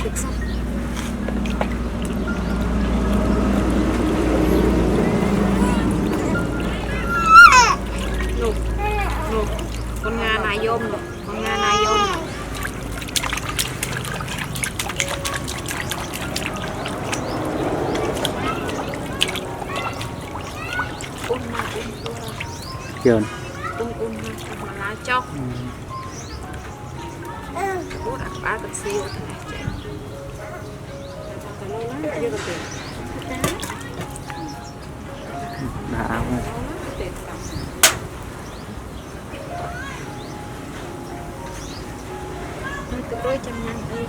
ទឹកសុំនោះcon Nga này dôm rồi con Nga này dôm rồi un mà chơn un mà lá chóc bố đặt ba tập siêu này đã áo tụi tôi chăm nhanh đi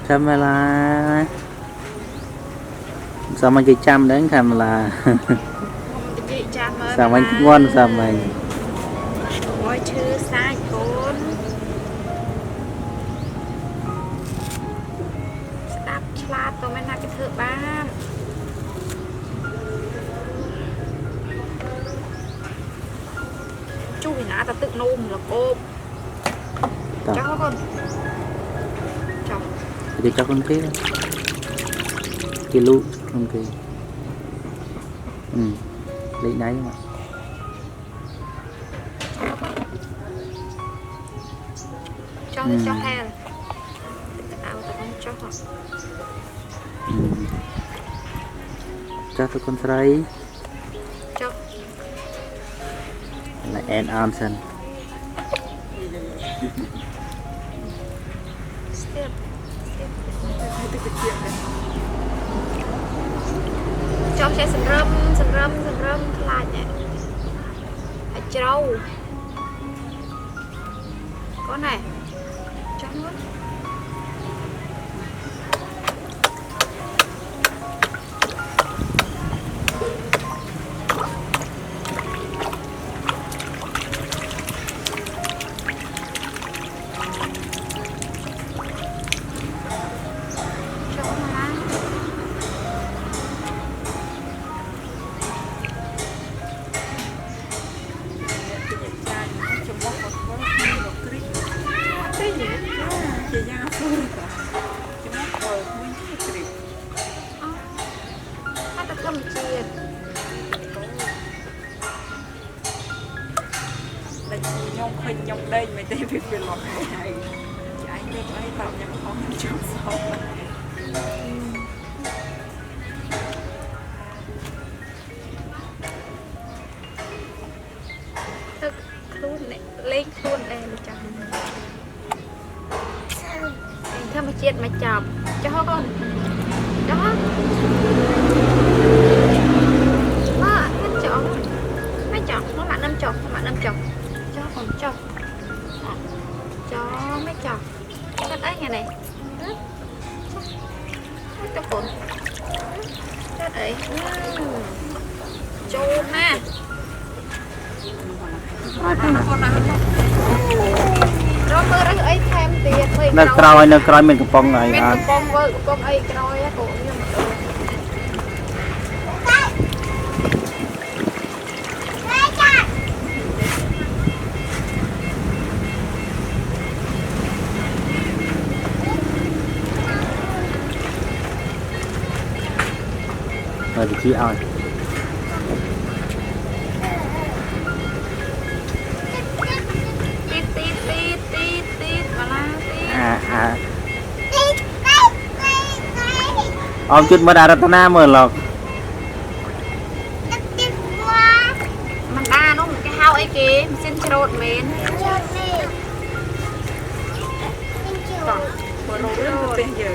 camera sao mà chị chăm đến camera sao mà ngon sao mà mọi thứ sai khốn đạp chát tôi mới nói cái thợ ban chui nã ta tự nôm là cô cháu con cháu thì cho con kia kia lú con kia lấy đáy mà cho he áo ta không cho họ cho tụi con sấy cho là en Amson cho sẽ sầm râm lại nhỉ hạt trâu con này cho nước nhông khinh nhông đây mày thấy việc về lọt này chạy được ấy tao nhắm không chút sao thức luôn này lên luôn đây mà chồng theo mà chết mà chồng cho con đó mấy chồng nó là năm chồng cho còn cho mấy chồng cái đấy ngày này cái cồn cái đấy chôn nè nó mơ ra ấy thêm tiền nó còi mình cũng phong này mình cũng phong vợ con ấy còi á cổ rồi thì chị ơi ông chút mới đã ra na mờ lọc mình đa nó một cái hao ấy kì xin trộn mến vừa nấu nước một bên giờ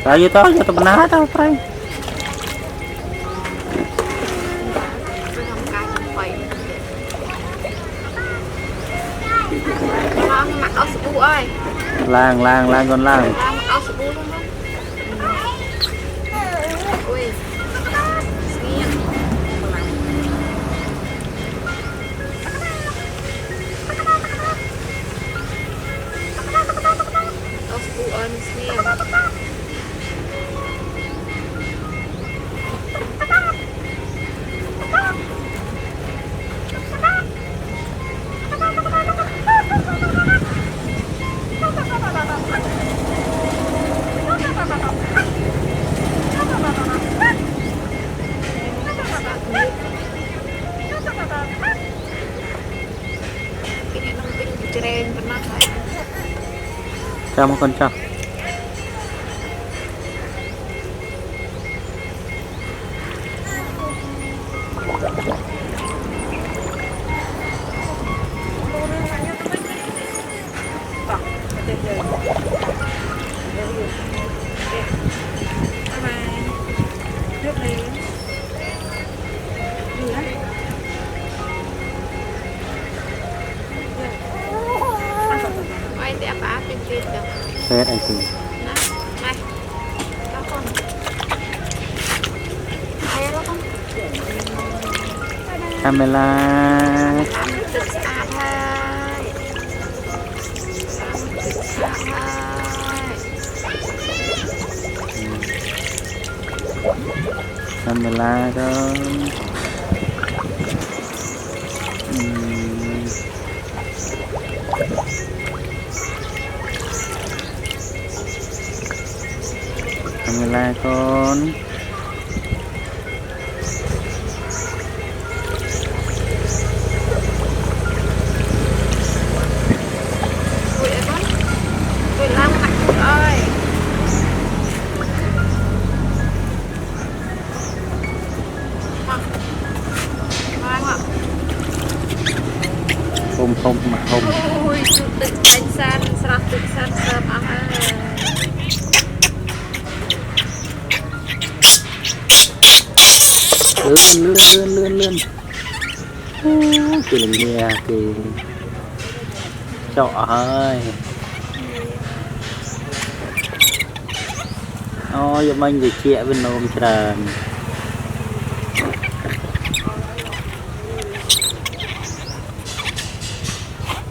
Tayo to, benar tao, pre. ơi. Lang con lang. Làm áo sữa bún luôn không? Ui. Nghiêng. Áo sữa bún nghiêng. Ini penting dicerain pernah saya. Cho một con cho. Ôi thì apa trên kia được. Phết anh chị. Nah, này. Đó con. Ai đó con. Camera. Làm được sạch hai. Làm được sạch hai. Camera đó. Camera con. Ui con. Ui làm hạnh ơi. Mang ạ. Hôm mà hôm. Ui, chủ tịch đánh san, sạc tịch san sớm à ha. Lươn. Kì là nghe kì. Trời ơi. Ôi, giờ mình thì chị bên nôm tràn.